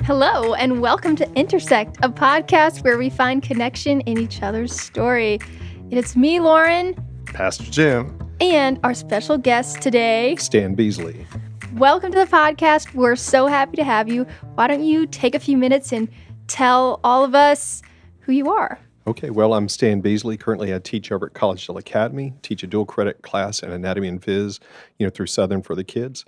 Hello, and welcome to Intersect, a podcast where we find connection in each other's story. It's me, Lauren, Pastor Jim, and our special guest today, Stan Beasley. Welcome to the podcast. We're so happy to have you. Why don't you take a few minutes and tell all of us who you are? Okay, well, I'm Stan Beasley. Currently, I teach over at Collegedale Academy, teach a dual credit class in anatomy and phys, through Southern for the kids.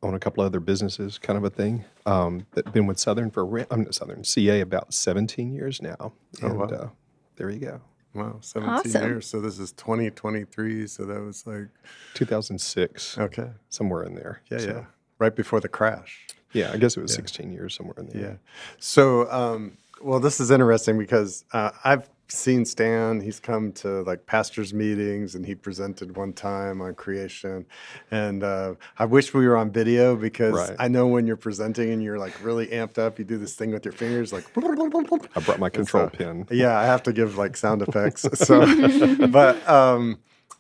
Own a couple other businesses, kind of a thing. That been with CA about 17 years now. And, wow. There you go. Wow, 17 Awesome. years. So this is 2023. So that was like 2006, okay, somewhere in there. yeah, So, yeah, right before the crash. Yeah, I guess it was Yeah. 16 years, somewhere in there. Yeah. So, well, this is interesting because I've seen Stan. He's come to like pastors' meetings, and he presented one time on creation. And I wish we were on video because Right. I know when you're presenting and you're like really amped up, you do this thing with your fingers, like. I brought my control pin. Yeah, I have to give like sound effects. So, but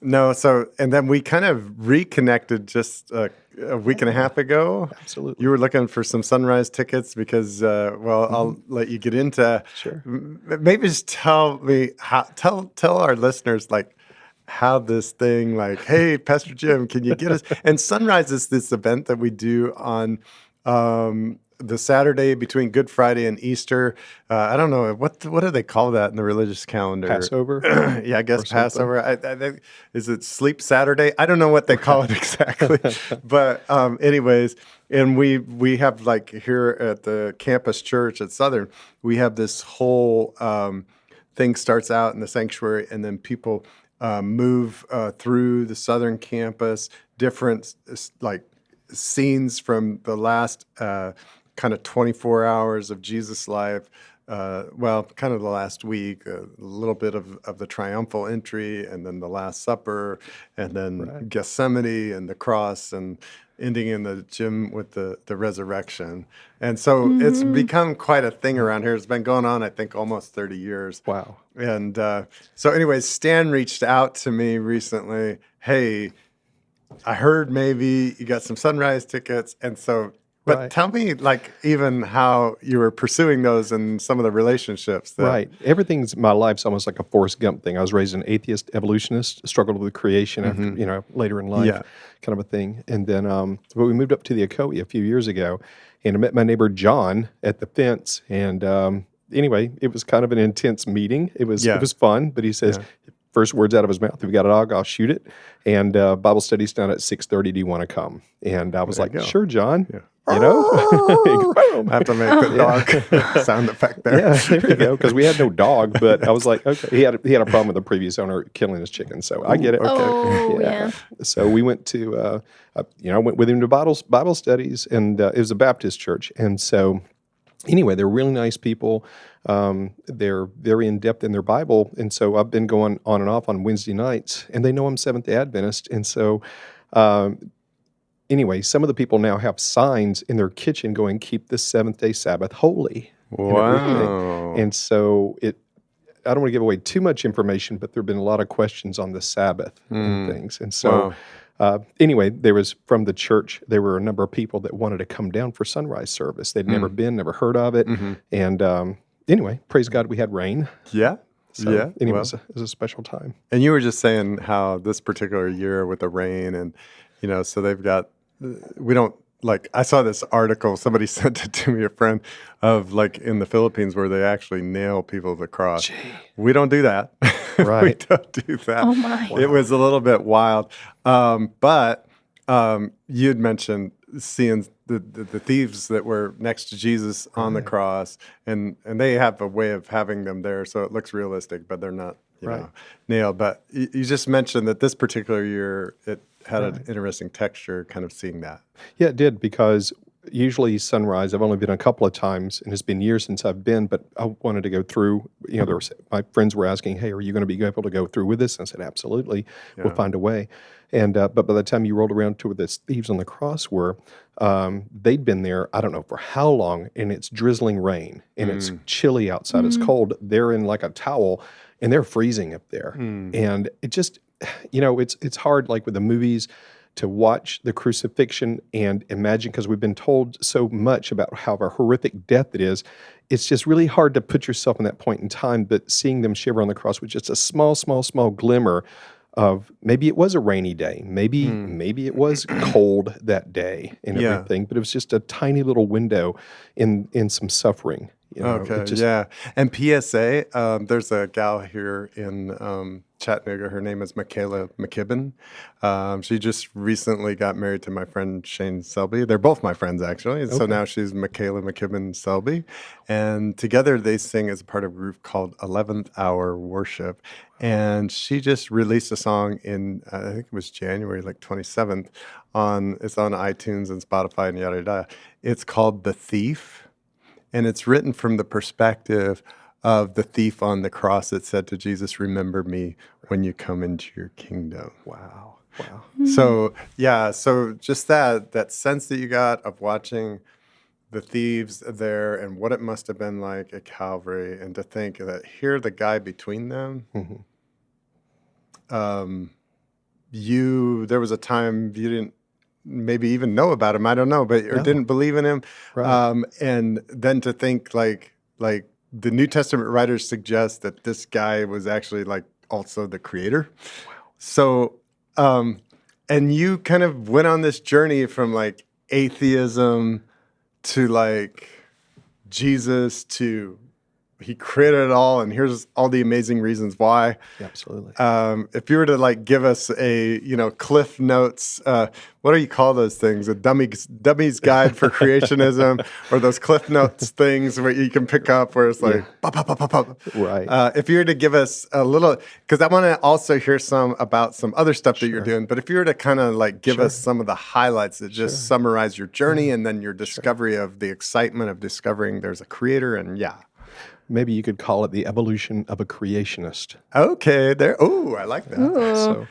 no. So, and then we kind of reconnected just a week and a half ago. Absolutely. You were looking for some sunrise tickets because, I'll let you get into. Sure. Maybe just tell me tell our listeners like how this thing like, hey, Pastor Jim, can you get us? And Sunrise is this event that we do on. The Saturday between Good Friday and Easter. I don't know what do they call that in the religious calendar? Passover? Yeah, I guess or something. Passover. I think, is it Sleep Saturday? I don't know what they call it exactly. But anyways, and we have like here at the campus church at Southern, we have this whole thing starts out in the sanctuary, and then people move through the Southern campus, different like scenes from the last kind of 24 hours of Jesus' life, kind of the last week, a little bit of the triumphal entry, and then the Last Supper, and then Right. Gethsemane and the cross, and ending in the gym with the resurrection. And so it's become quite a thing around here. It's been going on, I think, almost 30 years. Wow. And so anyways, Stan reached out to me recently. Hey, I heard maybe you got some sunrise tickets. And so, but Right. tell me like even how you were pursuing those and some of the relationships. Right. Everything's my life's almost like a Forrest Gump thing. I was raised an atheist evolutionist, struggled with creation after, later in life, Yeah. kind of a thing. And then, but we moved up to the Ocoee a few years ago, and I met my neighbor John at the fence. And anyway, it was kind of an intense meeting. It was fun, but he says, first words out of his mouth, if you got a dog, I'll shoot it. And Bible study's down at 6:30. Do you want to come? And I was There like, you go. sure, John. Yeah. Boom. I have to make the dog sound effect there. Yeah, there you go. Because we had no dog, but I was like, okay. He had a problem with the previous owner killing his chicken, so I get it. Okay. Oh, yeah. So we went to, I went with him to Bible studies, and it was a Baptist church. And so, anyway, they're really nice people. They're very in depth in their Bible, and so I've been going on and off on Wednesday nights, and they know I'm Seventh-day Adventist, and so. Anyway, some of the people now have signs in their kitchen going, keep the seventh-day Sabbath holy. and everything. Wow. And so I don't want to give away too much information, but there have been a lot of questions on the Sabbath and things. And so anyway, there was from the church, there were a number of people that wanted to come down for sunrise service. They'd never been, never heard of it. And anyway, praise God, we had rain. Yeah. So Yeah. anyway, Well, it was a special time. and you were just saying how this particular year with the rain and, so they've got, we don't, like, I saw this article, somebody sent it to me, a friend, of like in the Philippines where they actually nail people to the cross. We don't do that. Right. We don't do that. Oh, my. It was a little bit wild. But you had mentioned seeing the thieves that were next to Jesus on the cross, and they have a way of having them there, so it looks realistic, but they're not nailed. But you just mentioned that this particular year, it had an interesting texture, kind of seeing that. Yeah, it did, because usually sunrise, I've only been a couple of times, and it's been years since I've been, but I wanted to go through. My friends were asking, hey, are you going to be able to go through with this? And I said, absolutely, we'll find a way. And but by the time you rolled around to where the thieves on the cross were, they'd been there, I don't know for how long, and it's drizzling rain, and it's chilly outside, it's cold. They're in like a towel, and they're freezing up there. And it just, it's hard, like with the movies, to watch the crucifixion and imagine, because we've been told so much about how a horrific death it is, it's just really hard to put yourself in that point in time, but seeing them shiver on the cross with just a small, small, small glimmer of maybe it was a rainy day, maybe it was cold that day and everything, but it was just a tiny little window in some suffering. You know, Okay, And PSA, there's a gal here in Chattanooga. Her name is Michaela McKibben. She just recently got married to my friend Shane Selby. They're both my friends, actually. And so now she's Michaela McKibben Selby. And together they sing as a part of a group called 11th Hour Worship. And she just released a song in, I think it was January, like 27th. It's on iTunes and Spotify and yada yada. It's called The Thief. And it's written from the perspective of the thief on the cross that said to Jesus, "Remember me when you come into your kingdom." Wow. So just that sense that you got of watching the thieves there and what it must have been like at Calvary, and to think that here the guy between them, there was a time you didn't maybe even know about him, I don't know, but or didn't believe in him. Right. And then to think like the New Testament writers suggest that this guy was actually like also the creator. Wow. So, and you kind of went on this journey from like atheism to like Jesus to he created it all, and here's all the amazing reasons why. Absolutely. If you were to like give us a Cliff Notes, what do you call those things? A dummy's guide for creationism, or those Cliff Notes things where you can pick up where it's like, pop, pop, pop, pop, pop. Right. If you were to give us a little, because I want to also hear some about some other stuff that you're doing, but if you were to kind of like give us some of the highlights that just summarize your journey and then your discovery of the excitement of discovering there's a creator, and Maybe you could call it the evolution of a creationist. Okay, there. Oh, I like that. So,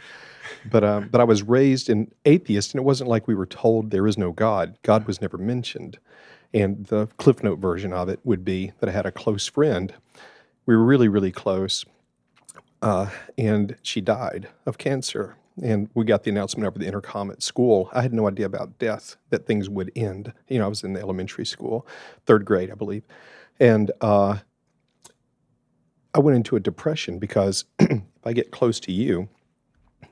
but I was raised an atheist, and it wasn't like we were told there is no God. God was never mentioned. And the Cliff Note version of it would be that I had a close friend. We were really, really close, and she died of cancer. And we got the announcement over the intercom at school. I had no idea about death, that things would end. I was in the elementary school, 3rd grade, I believe. And I went into a depression because if I get close to you,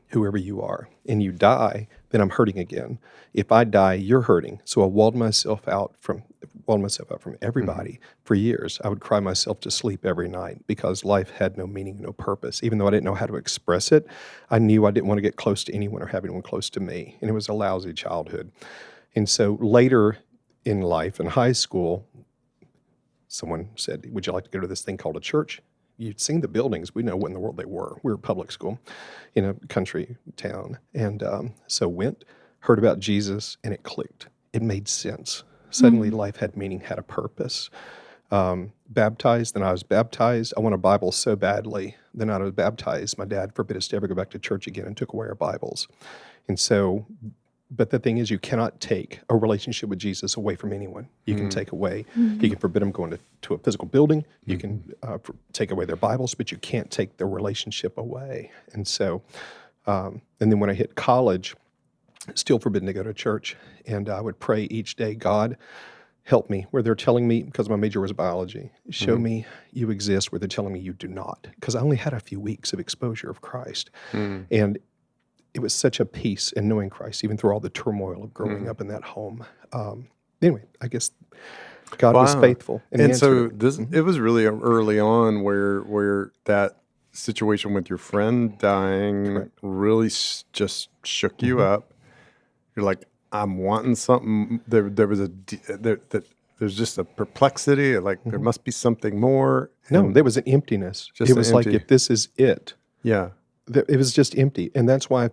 whoever you are, and you die, then I'm hurting again. If I die, you're hurting. So I walled myself out from everybody for years. I would cry myself to sleep every night because life had no meaning, no purpose. Even though I didn't know how to express it, I knew I didn't want to get close to anyone or have anyone close to me. And it was a lousy childhood. And so later in life, in high school, someone said, "Would you like to go to this thing called a church?" You'd seen the buildings. We know what in the world they were. We were public school in a country town. And so went, heard about Jesus, and it clicked. It made sense. Suddenly life had meaning, had a purpose. Baptized, then I was baptized. I want a Bible so badly. Then I was baptized. My dad forbid us to ever go back to church again and took away our Bibles. And so, but the thing is, you cannot take a relationship with Jesus away from anyone. You can take away, you can forbid them going to a physical building. You can take away their Bibles, but you can't take the relationship away. And so, and then when I hit college, still forbidden to go to church. And I would pray each day, "God, help me," where they're telling me, because my major was biology, "Show me you exist," where they're telling me you do not. Because I only had a few weeks of exposure of Christ. And it was such a peace in knowing Christ, even through all the turmoil of growing up in that home. Anyway, I guess God was faithful. And so it was really early on where that situation with your friend dying really just shook you up. You're like, "I'm wanting something." There was there's just a perplexity. Like there must be something more. No, there was an emptiness. It was like, if this is it. Yeah. It was just empty. And that's why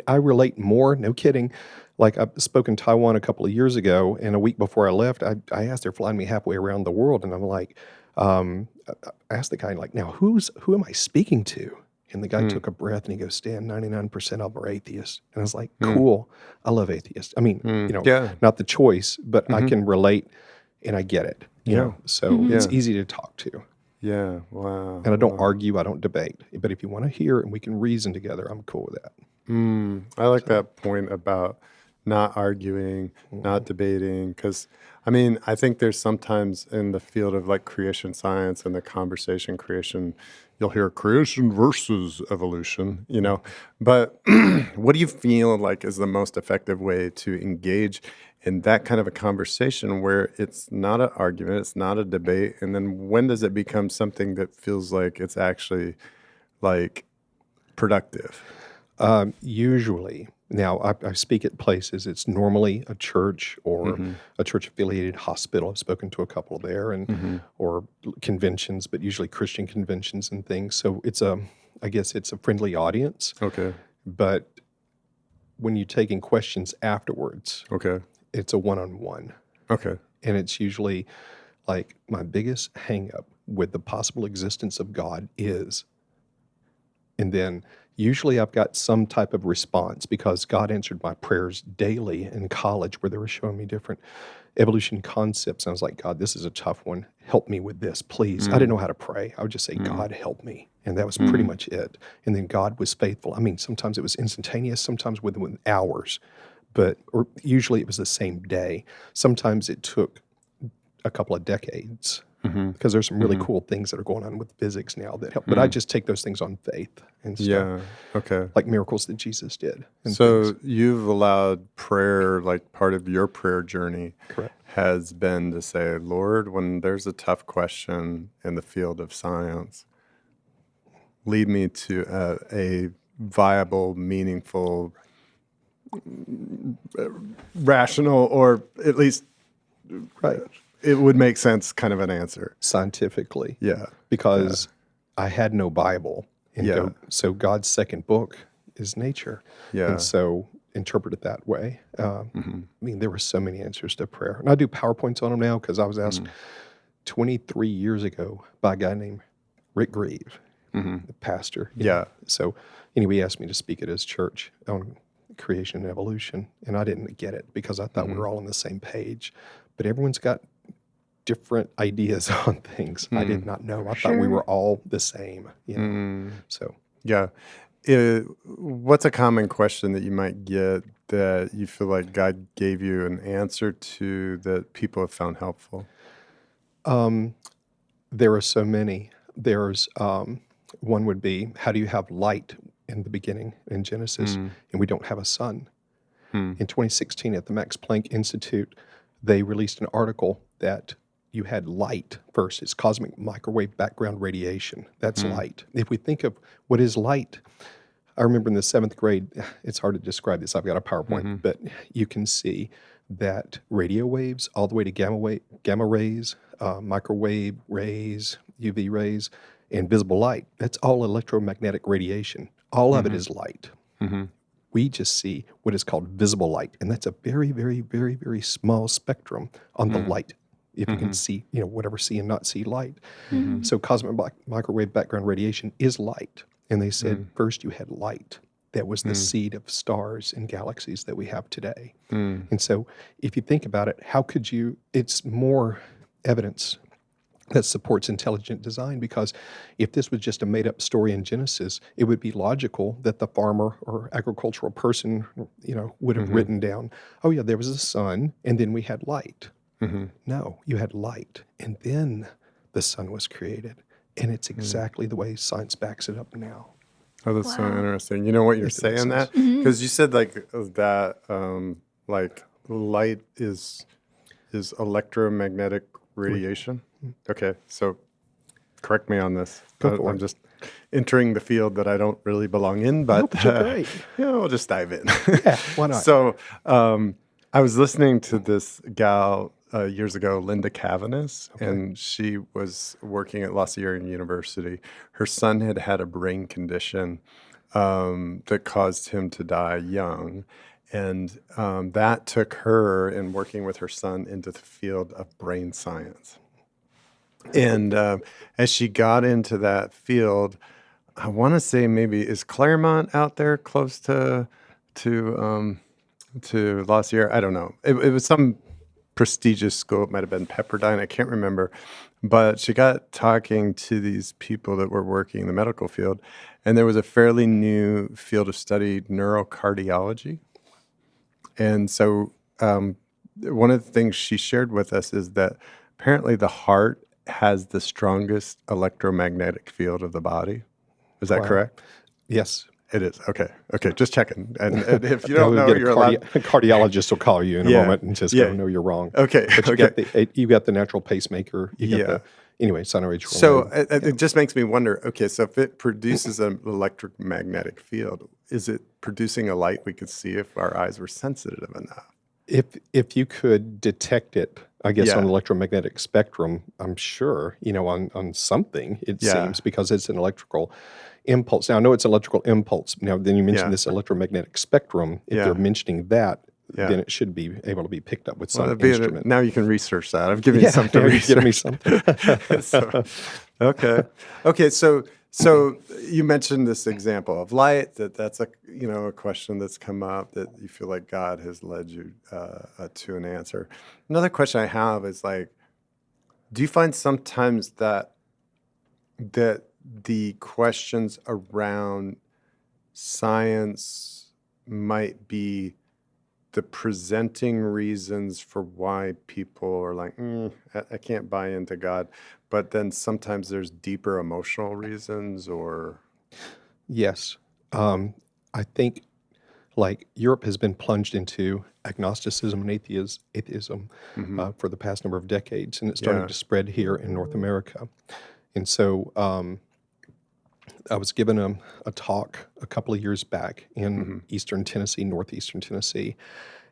I relate more, no kidding. Like I spoke in Taiwan a couple of years ago, and a week before I left, I asked her flying me halfway around the world. And I'm like, I asked the guy, like, "Now who am I speaking to?" And the guy took a breath and he goes, "Stan, 99% of them are atheists." And I was like, "Cool. I love atheists." I mean, not the choice, but I can relate and I get it, you know? So it's easy to talk to. Yeah, wow. And I don't argue, I don't debate. But if you want to hear and we can reason together, I'm cool with that. I like that point about not arguing, not debating, because I mean, I think there's sometimes in the field of like creation science and the conversation creation, you'll hear creation versus evolution, But what do you feel like is the most effective way to engage in that kind of a conversation where it's not an argument, it's not a debate, and then when does it become something that feels like it's actually like productive? Usually, now I speak at places. It's normally a church or a church-affiliated hospital. I've spoken to a couple there, and or conventions, but usually Christian conventions and things. So I guess it's a friendly audience. Okay. But when you're taking questions afterwards, Okay. it's a one-on-one, Okay. and it's usually like my biggest hang-up with the possible existence of God is. And then usually I've got some type of response because God answered my prayers daily in college where they were showing me different evolution concepts. And I was like, God, this is a tough one. Help me with this, please. I didn't know how to pray. I would just say, God, help me. And that was pretty much it. And then God was faithful. I mean, sometimes it was instantaneous, sometimes within hours, or usually it was the same day. Sometimes it took a couple of decades. Because there's some really cool things that are going on with physics now that help. But I just take those things on faith and stuff. Yeah. Okay. Like miracles that Jesus did. And So things. you've allowed prayer, like part of your prayer journey Correct. has been to say, Lord, when there's a tough question in the field of science, lead me to a viable, meaningful, rational, or at least Right. it would make sense kind of an answer. Scientifically. Yeah. Because I had no Bible. And Yeah. so God's second book is nature. Yeah. And so interpret it that way. I mean, there were so many answers to prayer. And I do PowerPoints on them now because I was asked 23 years ago by a guy named Rick Grieve, the pastor. Yeah. So anyway, he asked me to speak at his church on creation and evolution. And I didn't get it because I thought we were all on the same page. But everyone's got different ideas on things. I did not know. I thought we were all the same, So Yeah. What's a common question that you might get that you feel like God gave you an answer to that people have found helpful? there are so many. There's one would be, how do you have light in the beginning in Genesis, and we don't have a sun? In 2016 at the Max Planck Institute, they released an article that you had light first. It's cosmic microwave background radiation. That's light. If we think of what is light, I remember in the 7th grade, it's hard to describe this. I've got a PowerPoint, but you can see that radio waves all the way to gamma rays, microwave rays, UV rays, and visible light. That's all electromagnetic radiation. All of it is light. We just see what is called visible light, and that's a very, very, very, very small spectrum on the light. If you can see, whatever see and not see light. So cosmic microwave background radiation is light. And they said, first you had light. That was the seed of stars and galaxies that we have today. And so if you think about it, how could you, it's more evidence that supports intelligent design, because if this was just a made-up story in Genesis, it would be logical that the farmer or agricultural person, would have written down, oh yeah, there was a sun, and then we had light. No, you had light, and then the sun was created. And it's exactly the way science backs it up now. Oh, that's so interesting. You know what you're saying that? Because you said like that, like light is electromagnetic radiation. Okay, so correct me on this. I'm just entering the field that I don't really belong in, but Great. we'll just dive in. Yeah, why not? So I was listening to this gal years ago, Linda Cavanis, and she was working at La Sierra University. Her son had a brain condition that caused him to die young. And that took her, in working with her son, into the field of brain science. And as she got into that field, I want to say maybe, is Claremont out there close to La Sierra? I don't know. It was some prestigious school. It might have been Pepperdine. I can't remember. But she got talking to these people that were working in the medical field, and there was a fairly new field of study, neurocardiology. And so one of the things she shared with us is that apparently the heart has the strongest electromagnetic field of the body. Is that Wow. correct? Yes. It is. Okay. Just checking. And if you don't know, Get you're a allowed. cardiologist will call you in a Yeah. moment and just Yeah. go, no, you're wrong. Okay. But you got the natural pacemaker. You got Yeah. anyway, sonoratrial So node. it just makes me wonder, okay, so if it produces an electromagnetic field, is it producing a light we could see if our eyes were sensitive enough? If you could detect it, I guess Yeah. on the electromagnetic spectrum, I'm sure, on something, it Yeah. seems, because it's an electrical impulse. Now, I know it's electrical impulse. Now, then you mentioned Yeah. this electromagnetic spectrum. If Yeah. they're mentioning that, Yeah. then it should be able to be picked up with Well, some that'd be instrument. now you can research that. I've given you something to now you've given me research. something. So, okay. So you mentioned this example of light. That's a question that's come up that you feel like God has led you to an answer. Another question I have is like, do you find sometimes that the questions around science might be the presenting reasons for why people are like, I can't buy into God, but then sometimes there's deeper emotional reasons or... Yes. I think like Europe has been plunged into agnosticism and atheism for the past number of decades, and it's starting Yeah. to spread here in North America. And so I was given a talk a couple of years back in eastern Tennessee, northeastern Tennessee,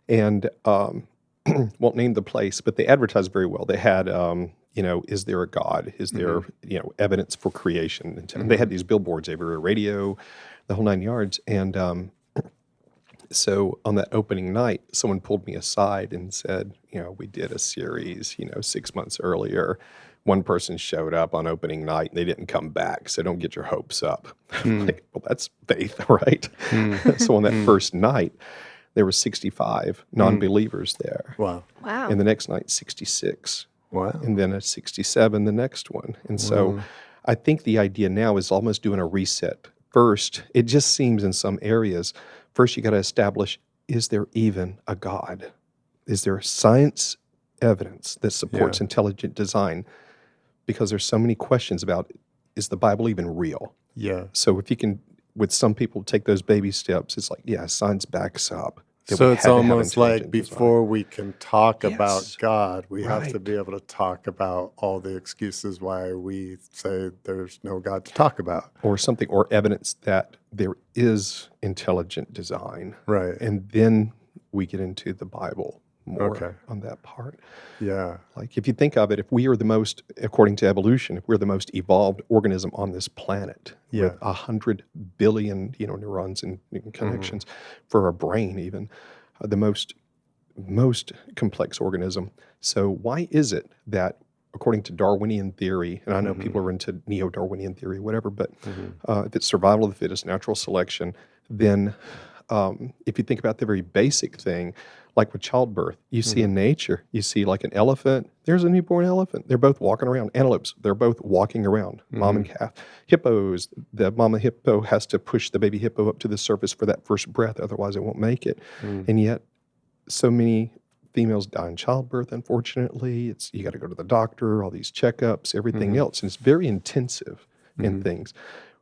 and won't name the place, but they advertised very well. They had, is there a God? Is there, evidence for creation? And they had these billboards everywhere, radio, the whole 9 yards. And so on that opening night, someone pulled me aside and said, we did a series, 6 months earlier. One person showed up on opening night and they didn't come back, so don't get your hopes up. Like, well, that's faith, right? So on that first night, there were 65 non-believers there. Wow. Wow. And the next night, 66. Wow. And then at 67, the next one. And so I think the idea now is almost doing a reset. First, it just seems in some areas, first you got to establish, is there even a God? Is there science evidence that supports intelligent design? Because there's so many questions about, is the Bible even real? Yeah. So if you can, with some people, take those baby steps, it's like, yeah, science backs up. that So we it's had to have almost like intelligent design. before we can talk about Yes. God, we have to Right. be able to talk about all the excuses why we say there's no God to talk about. Or something, or evidence that there is intelligent design. Right. And then we get into the Bible more Okay. on that part. Yeah. Like if you think of it, if we are the most, according to evolution, if we're the most evolved organism on this planet Yeah. with 100 billion, neurons and connections for our brain, even the most complex organism. So why is it that, according to Darwinian theory, and I know people are into neo-Darwinian theory, whatever, but if it's survival of the fittest, natural selection, then if you think about the very basic thing, like with childbirth, you see in nature, you see like an elephant, there's a newborn elephant. They're both walking around. Antelopes, they're both walking around, mom and calf. Hippos, the mama hippo has to push the baby hippo up to the surface for that first breath, otherwise it won't make it. And yet, so many females die in childbirth, unfortunately. You got to go to the doctor, all these checkups, everything else. And it's very intensive in things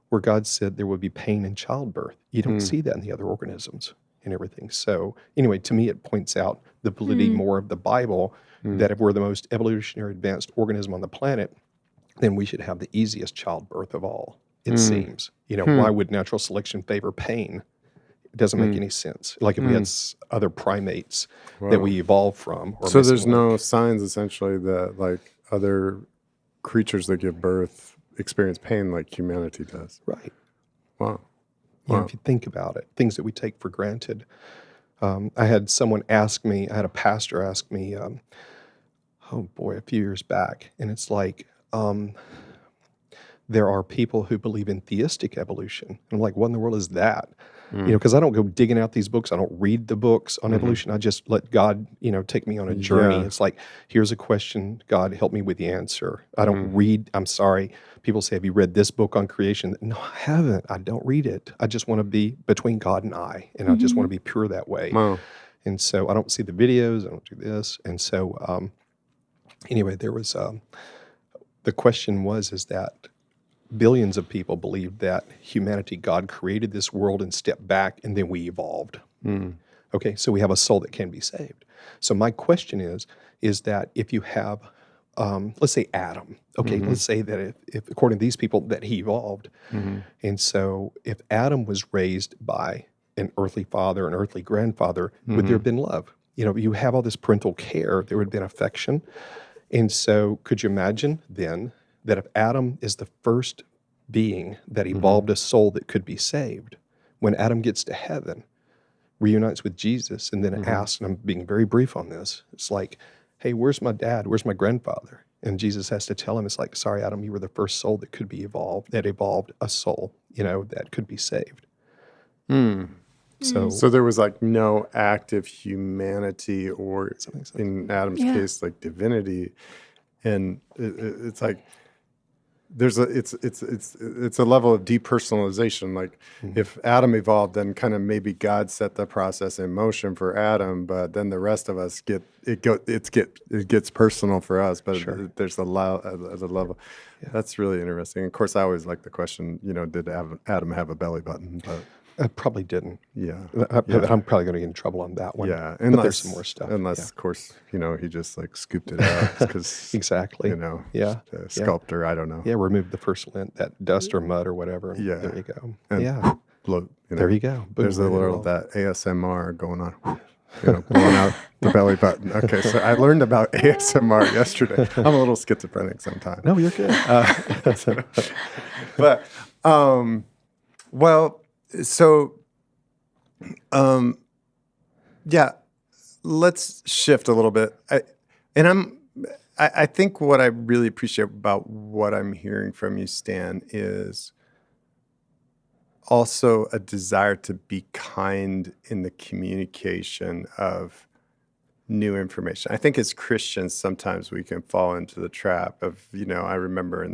where God said there would be pain in childbirth. You don't see that in the other organisms and everything. So anyway, to me, it points out the validity more of the Bible, that if we're the most evolutionary advanced organism on the planet, then we should have the easiest childbirth of all, it seems. Why would natural selection favor pain? It doesn't make any sense. Like if we had other primates that we evolved from. Or So there's missing link. no signs essentially that like other creatures that give birth experience pain like humanity does. Right. Wow. If you think about it, things that we take for granted. I had someone ask me, I had a pastor ask me, a few years back, and it's like, there are people who believe in theistic evolution. And I'm like, what in the world is that? because I don't go digging out these books. I don't read the books on evolution. I just let God, take me on a journey. Yeah. It's like, here's a question. God, help me with the answer. I don't read. I'm sorry. People say, have you read this book on creation? No, I haven't. I don't read it. I just want to be between God and I just want to be pure that way. Wow. And so I don't see the videos. I don't do this. And so anyway, there was the question is that billions of people believe that humanity, God created this world and stepped back, and then we evolved. Okay, so we have a soul that can be saved. So my question is that if you have, let's say Adam, okay, let's say that if according to these people that he evolved, and so if Adam was raised by an earthly father, an earthly grandfather, would there have been love? You have all this parental care, there would have been affection. And so could you imagine then that if Adam is the first being that evolved a soul that could be saved, when Adam gets to heaven, reunites with Jesus, and then asks, and I'm being very brief on this, it's like, hey, where's my dad? Where's my grandfather? And Jesus has to tell him, it's like, sorry, Adam, you were the first soul that could be evolved, that evolved a soul, that could be saved. So there was like no active humanity, or in Adam's case, like divinity, and it's like it's a level of depersonalization. Like if Adam evolved, then kind of maybe God set the process in motion for Adam, but then the rest of us it gets personal for us. But there's a level. That's really interesting. Of course, I always like the question, did Adam have a belly button? But I probably didn't. Yeah. I'm probably going to get in trouble on that one. Yeah. But there's some more stuff. Unless, of course, he just like scooped it out. Because, exactly. sculptor, I don't know. Yeah, remove the first lint, that dust or mud or whatever. And there you go. And there you go. Boom, there's a little that ASMR going on. Blowing out the belly button. Okay, so I learned about ASMR yesterday. I'm a little schizophrenic sometimes. No, you're good. But, well, so, let's shift a little bit. I think what I really appreciate about what I'm hearing from you, Stan, is also a desire to be kind in the communication of new information. I think as Christians, sometimes we can fall into the trap of, I remember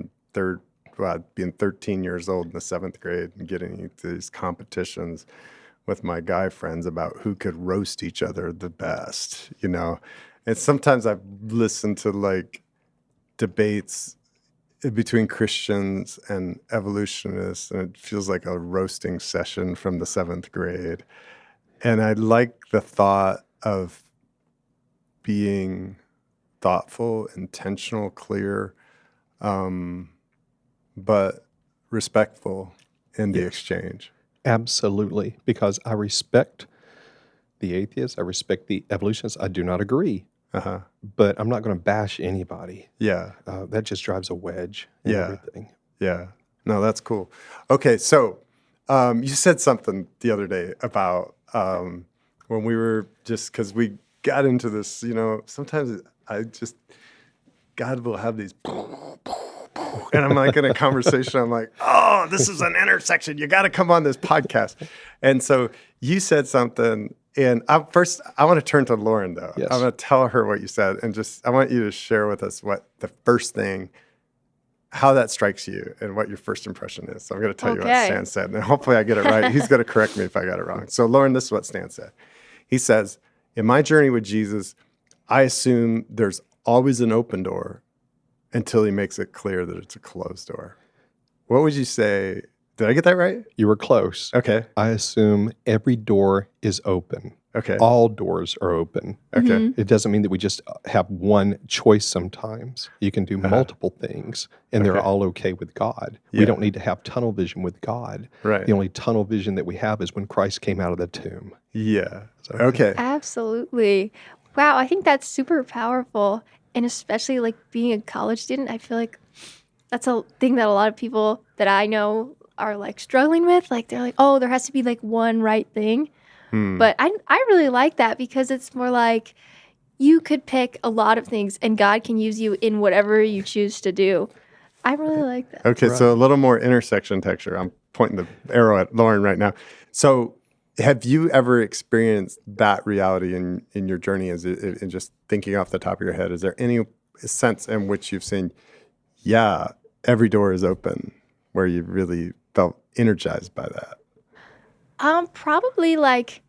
being 13 years old in the 7th grade and getting into these competitions with my guy friends about who could roast each other the best, And sometimes I've listened to like debates between Christians and evolutionists, and it feels like a roasting session from the 7th grade. And I like the thought of being thoughtful, intentional, clear, but respectful in the exchange. Absolutely, because I respect the atheists, I respect the evolutionists. I do not agree, but I'm not going to bash anybody. Yeah. That just drives a wedge in everything. Yeah. No, that's cool. Okay, so you said something the other day about when we were because we got into this, sometimes God will have these... And I'm like in a conversation, I'm like, oh, this is an intersection. You got to come on this podcast. And so you said something, and I want to turn to Lauren, though. Yes. I'm going to tell her what you said, and I want you to share with us what the first thing, how that strikes you, and what your first impression is. So I'm going to tell you what Stan said, and hopefully I get it right. He's going to correct me if I got it wrong. So Lauren, this is what Stan said. He says, in my journey with Jesus, I assume there's always an open door until he makes it clear that it's a closed door. What would you say? Did I get that right? You were close. Okay. I assume every door is open. Okay. All doors are open. Okay. It doesn't mean that we just have one choice sometimes. You can do multiple things, and they're all okay with God. Yeah. We don't need to have tunnel vision with God. Right. The only tunnel vision that we have is when Christ came out of the tomb. Yeah. Okay. Absolutely. Wow, I think that's super powerful. And especially like being a college student, I feel like that's a thing that a lot of people that I know are like struggling with. Like they're like, oh, there has to be like one right thing. But I really like that because it's more like you could pick a lot of things and God can use you in whatever you choose to do. I really like that. Okay, so a little more intersection texture. I'm pointing the arrow at Lauren right now. So have you ever experienced that reality in your journey? And just thinking off the top of your head, is there any sense in which you've seen, yeah, every door is open, where you really felt energized by that? Probably like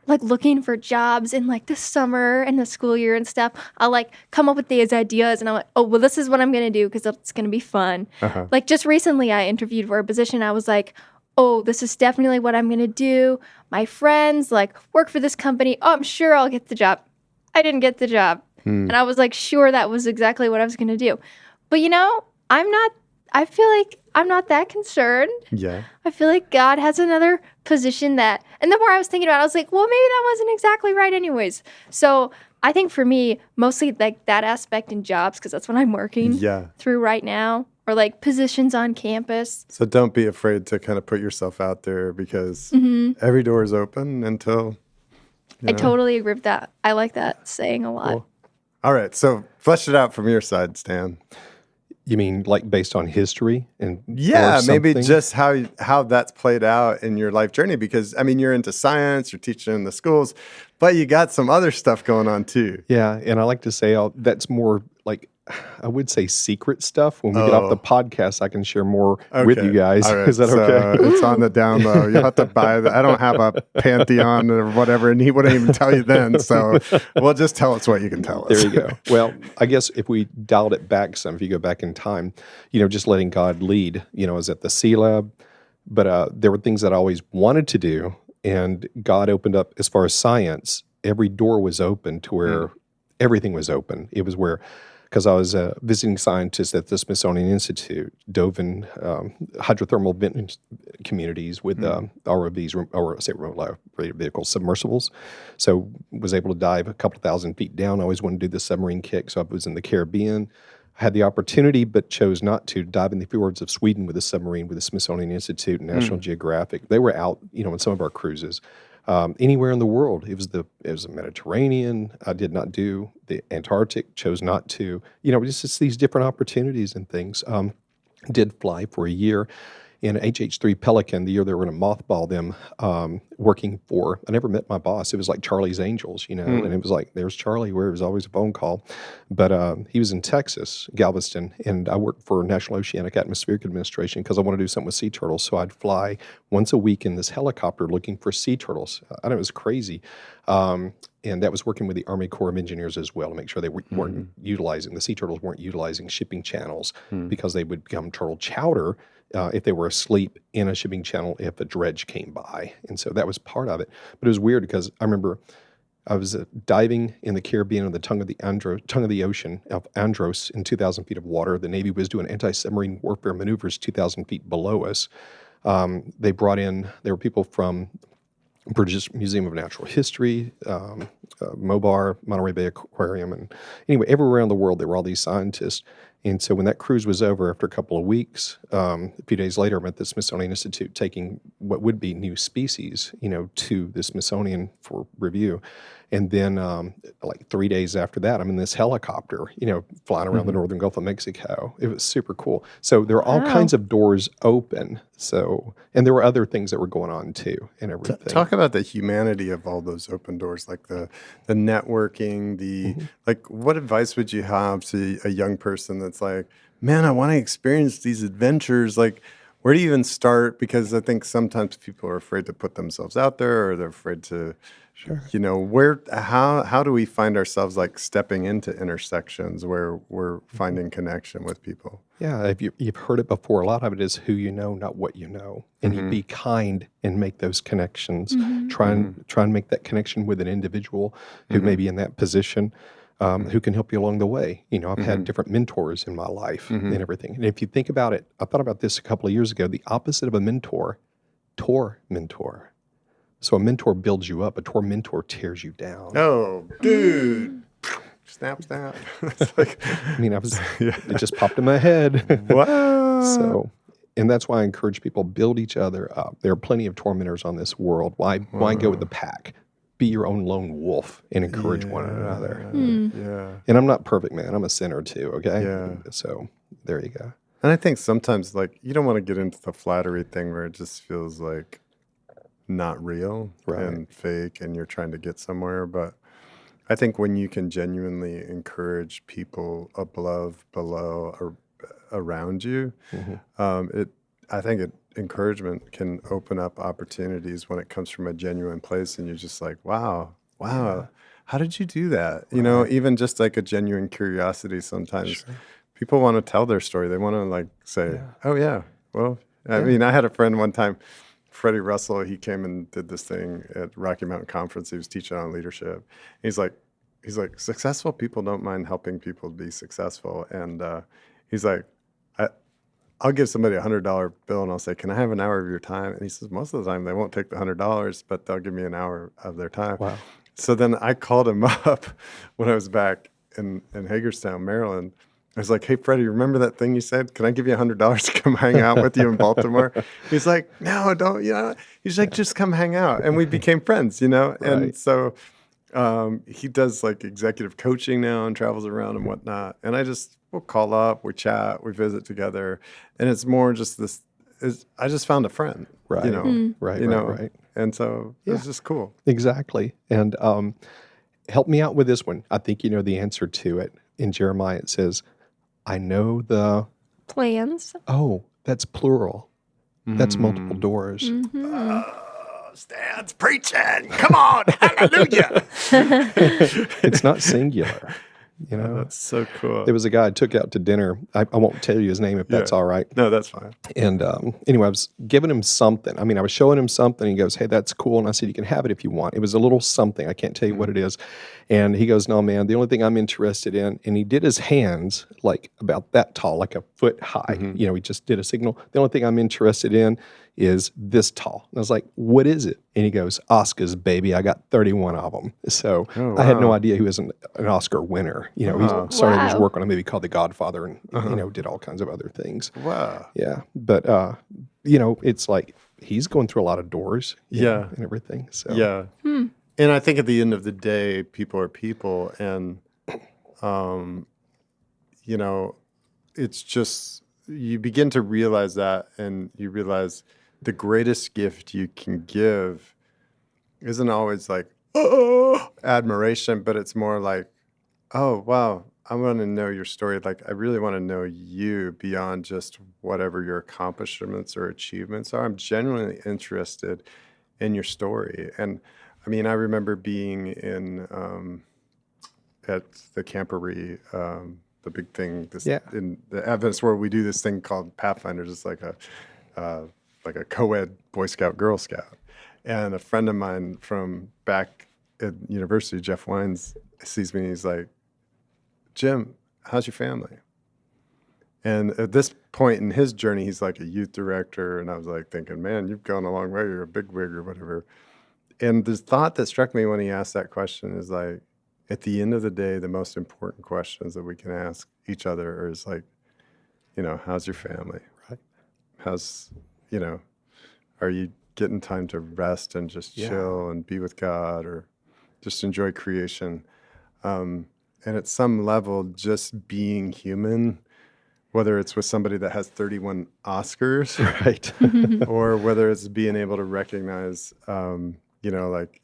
looking for jobs in like the summer and the school year and stuff. I'll like come up with these ideas and I'm like, oh, well, this is what I'm going to do because it's going to be fun. Uh-huh. Like just recently I interviewed for a position. I was like, oh, this is definitely what I'm going to do. My friends like work for this company. Oh, I'm sure I'll get the job. I didn't get the job. And I was like, sure, that was exactly what I was going to do. But I feel like I'm not that concerned. Yeah. I feel like God has another position that, and the more I was thinking about it, I was like, well, maybe that wasn't exactly right anyways. So I think for me, mostly like that aspect in jobs, because that's what I'm working through right now, or like positions on campus. So don't be afraid to kind of put yourself out there, because every door is open until, I totally agree with that. I like that saying a lot. Cool. All right. So flesh it out from your side, Stan. You mean like based on history and yeah, maybe just how that's played out in your life journey? Because I mean, you're into science, you're teaching in the schools, but you got some other stuff going on too. Yeah, and I like to say that's more like, I would say secret stuff. When we get off the podcast, I can share more with you guys. All right. Is that okay? It's on the down low. You'll have to buy I don't have a Pantheon or whatever, and he wouldn't even tell you then. So well, just tell us what you can tell us. There you go. Well, I guess if we dialed it back some, if you go back in time, just letting God lead, I was at the C Lab, but there were things that I always wanted to do, and God opened up, as far as science, every door was open to where everything was open. It was where, because I was a visiting scientist at the Smithsonian Institute, dove in hydrothermal vent communities with ROVs, or say remote operated vehicles, submersibles. So was able to dive a couple thousand feet down. I always wanted to do the submarine kick, so I was in the Caribbean. I had the opportunity, but chose not to dive in the fjords of Sweden with a submarine with the Smithsonian Institute and National Geographic. They were out, on some of our cruises. Anywhere in the world. It was the Mediterranean. I did not do the Antarctic, chose not to. Just these different opportunities and things. Did fly for a year in HH-3 Pelican, the year they were going to mothball them, working for, I never met my boss. It was like Charlie's Angels, and it was like, there's Charlie, where it was always a phone call. But he was in Texas, Galveston, and I worked for National Oceanic Atmospheric Administration because I want to do something with sea turtles. So I'd fly once a week in this helicopter looking for sea turtles. I know, it was crazy. And that was working with the Army Corps of Engineers as well to make sure they weren't utilizing, the sea turtles weren't utilizing shipping channels because they would become turtle chowder if they were asleep in a shipping channel if a dredge came by. And so that was part of it. But it was weird because I remember I was diving in the Caribbean on the tongue of the ocean of Andros in 2,000 feet of water. The Navy was doing anti-submarine warfare maneuvers 2,000 feet below us. There were people from British Museum of Natural History, MOBAR, Monterey Bay Aquarium, and anyway, everywhere around the world there were all these scientists. And so when that cruise was over, after a couple of weeks, a few days later, I'm at the Smithsonian Institute taking what would be new species, to the Smithsonian for review. And then like 3 days after that, I'm in this helicopter, flying around the northern Gulf of Mexico. It was super cool. So there are all kinds of doors open. So, and there were other things that were going on too and everything. Talk about the humanity of all those open doors, like the networking, like what advice would you have to a young person that's like, man, I want to experience these adventures. Like, where do you even start? Because I think sometimes people are afraid to put themselves out there, or they're afraid to, how do we find ourselves like stepping into intersections where we're finding connection with people? Yeah, you've heard it before. A lot of it is who you know, not what you know. And you be kind and make those connections. Try and make that connection with an individual who may be in that position, who can help you along the way. I've had different mentors in my life and everything. And if you think about it, I thought about this a couple of years ago. The opposite of a mentor, mentor. So a mentor builds you up. A mentor tears you down. Oh, dude. Snap. It's like, it just popped in my head. Wow. So, and that's why I encourage people, build each other up. There are plenty of tormentors on this world. Why go with the pack? Be your own lone wolf and encourage one another. Yeah. And I'm not perfect, man. I'm a sinner too, okay? Yeah. So there you go. And I think sometimes, like, you don't want to get into the flattery thing where it just feels like not real Right. and fake, and you're trying to get somewhere. But I think when you can genuinely encourage people above, below, or around you, I think encouragement can open up opportunities when it comes from a genuine place, and you're just like, wow, how did you do that? You know, even just like a genuine curiosity. Sometimes people want to tell their story. They want to like say, oh yeah, well, I mean, I had a friend one time, Freddie Russell. He came and did this thing at Rocky Mountain Conference. He was teaching on leadership. He's like, successful people don't mind helping people be successful. And he's like, I'll give somebody $100 bill and I'll say, can I have an hour of your time? And he says, most of the time they won't take the $100, but they'll give me an hour of their time. Wow. So then I called him up when I was back in Hagerstown, Maryland. I was like, hey, Freddie, remember that thing you said? Can I give you $100 to come hang out with you in Baltimore? He's like, no, don't, you know. He's like, just come hang out. And we became friends, you know. Right. And so he does like executive coaching now and travels around and whatnot. And we'll call up, we chat, we visit together. And it's more just this, I just found a friend, Right. you know. Right. And so it's just cool. Exactly. And help me out with this one. I think you know the answer to it. In Jeremiah, it says, I know the... Plans. Oh, that's plural. That's multiple doors. Stan's preaching. Come on. Hallelujah. It's not singular. You know, That's so cool. there was a guy I took out to dinner. I won't tell you his name if that's all right. No, that's fine. And anyway, I was giving him something. I mean, I was showing him something. He goes, hey, that's cool. And I said, you can have it if you want. It was a little something. I can't tell you what it is. And he goes, no, man, the only thing I'm interested in. And he did his hands like about that tall, like a foot high. You know, he just did a signal. The only thing I'm interested in is this tall. And I was like, what is it? And he goes, Oscars, baby. I got 31 of them. So I had no idea he was an Oscar winner. You know, he started his work on a movie called The Godfather and, you know, did all kinds of other things. Wow. Yeah. But, you know, it's like he's going through a lot of doors you know, and everything. So Yeah. And I think at the end of the day, people are people. And, you know, it's just, you begin to realize that, and you realize the greatest gift you can give isn't always like, oh, admiration, but it's more like, oh, wow, I want to know your story. Like, I really want to know you beyond just whatever your accomplishments or achievements are. I'm genuinely interested in your story. And I mean, I remember being in at the camporee, the big thing in the Adventist world. We do this thing called Pathfinders. It's like a co-ed Boy Scout, Girl Scout. And a friend of mine from back at university, Jeff Wines, sees me and he's like, Jim, how's your family? And at this point in his journey, he's like a youth director. And I was like thinking, man, you've gone a long way. You're a bigwig or whatever. And the thought that struck me when he asked that question is like, at the end of the day, the most important questions that we can ask each other is like, you know, how's your family? Right. How's, you know, are you getting time to rest and just chill and be with God, or just enjoy creation? And at some level, just being human, whether it's with somebody that has 31 Oscars, right. or whether it's being able to recognize, you know, like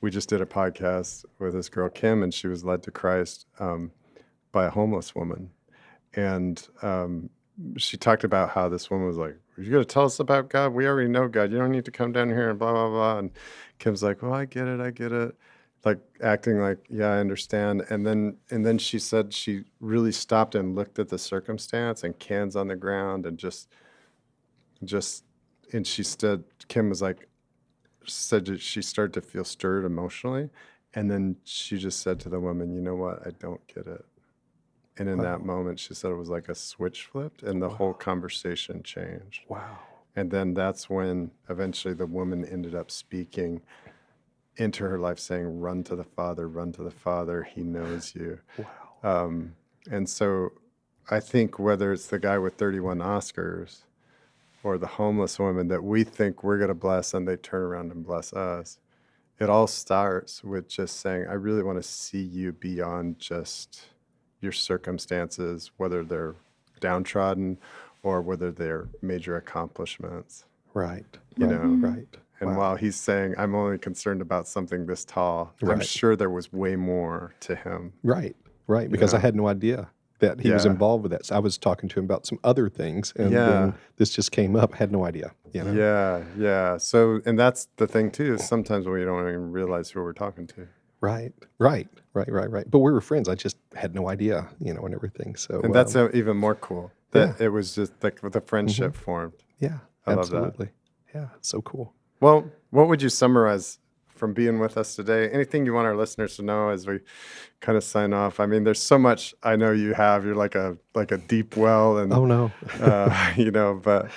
we just did a podcast with this girl, Kim, and she was led to Christ by a homeless woman. And she talked about how this woman was like, you're going to tell us about God? We already know God. You don't need to come down here and blah, blah, blah. And Kim's like, well, I get it. Like acting like, yeah, I understand. And then she said she really stopped and looked at the circumstance and cans on the ground and just, and she said, Kim was like, said that she started to feel stirred emotionally. And then she just said to the woman, you know what? I don't get it. And in that moment, she said it was like a switch flipped and the whole conversation changed. Wow. And then that's when eventually the woman ended up speaking into her life saying, run to the Father, he knows you. Wow. And so I think whether it's the guy with 31 Oscars or the homeless woman that we think we're going to bless and they turn around and bless us, it all starts with just saying, I really want to see you beyond just your circumstances, whether they're downtrodden or whether they're major accomplishments. Right. You know, Right. And Wow. while he's saying, I'm only concerned about something this tall, I'm Right. sure there was way more to him. Right, right, because I know? had no idea that he was Yeah. involved with that. So I was talking to him about some other things, and Yeah. then this just came up. Had no idea, you know? Yeah, yeah. So, and that's the thing too, is sometimes we don't even realize who we're talking to. Right, right, right, right, right. But we were friends. I just had no idea, you know, and everything. So, And that's even more cool that it was just like the friendship formed. yeah, I love that. absolutely. Yeah, it's so cool. Well, what would you summarize from being with us today? Anything you want our listeners to know as we kind of sign off? I mean, there's so much I know you have. You're like a deep well, and Oh no. you know. But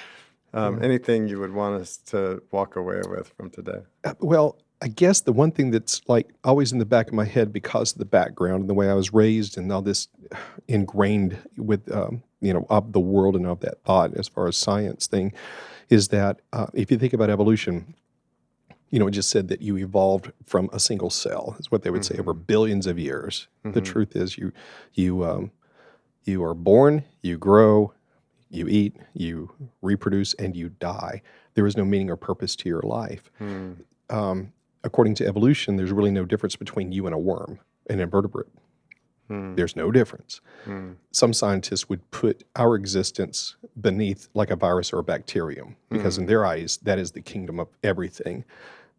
anything you would want us to walk away with from today? Well, I guess the one thing that's like always in the back of my head because of the background and the way I was raised and all this ingrained with, you know, of the world and of that thought as far as science thing is that if you think about evolution, you know, it just said that you evolved from a single cell is what they would say over billions of years. The truth is you are born, you grow, you eat, you reproduce, and you die. There is no meaning or purpose to your life. According to evolution, there's really no difference between you and a worm, an invertebrate. There's no difference. Some scientists would put our existence beneath like a virus or a bacterium because in their eyes, that is the kingdom of everything.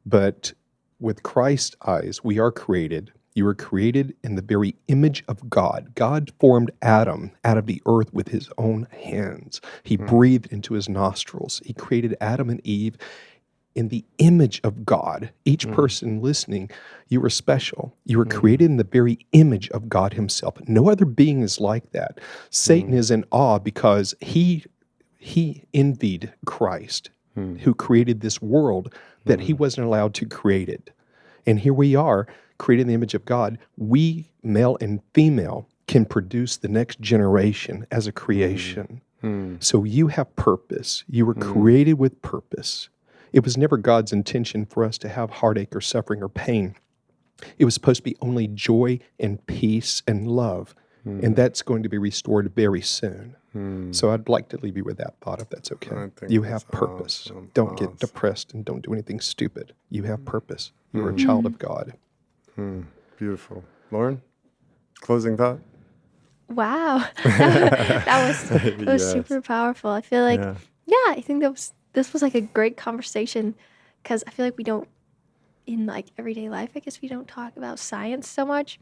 But with Christ's eyes, we are created. You were created in the very image of God. God formed Adam out of the earth with his own hands. He breathed into his nostrils. He created Adam and Eve in the image of God. Each person listening, you were special. You were created in the very image of God himself. No other being is like that. Satan is in awe because he envied Christ, who created this world that he wasn't allowed to create it. And here we are, created in the image of God. We, male and female, can produce the next generation as a creation. So you have purpose. You were created with purpose. It was never God's intention for us to have heartache or suffering or pain. It was supposed to be only joy and peace and love. And that's going to be restored very soon. So I'd like to leave you with that thought, if that's okay. I think You that's have purpose. awesome. Don't get Awesome. depressed and don't do anything stupid. You have purpose. You're a child of God. Beautiful. Lauren, closing thought? Wow. that was Yes. super powerful. I feel like, Yeah. I think this was like a great conversation because I feel like we don't, in like everyday life, I guess we don't talk about science so much.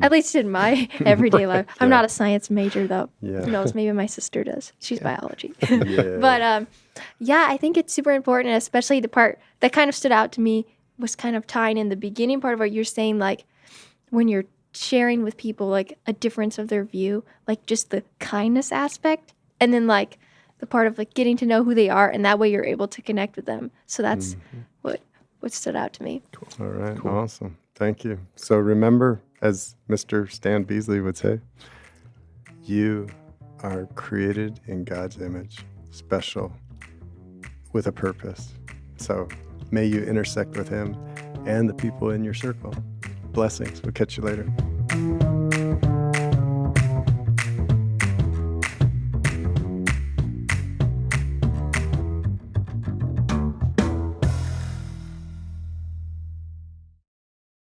At least in my everyday life. I'm not a science major though. Yeah. Who knows? Maybe my sister does. She's biology. Yeah. But I think it's super important, especially the part that kind of stood out to me was kind of tying in the beginning part of what you're saying, like when you're sharing with people like a difference of their view, like just the kindness aspect, and then like the part of like getting to know who they are, and that way you're able to connect with them. So that's what stood out to me. All right. Awesome. Thank you. So remember, as Mr. Stan Beasley would say, you are created in God's image, special, with a purpose. So may you intersect with him and the people in your circle. Blessings. We'll catch you later.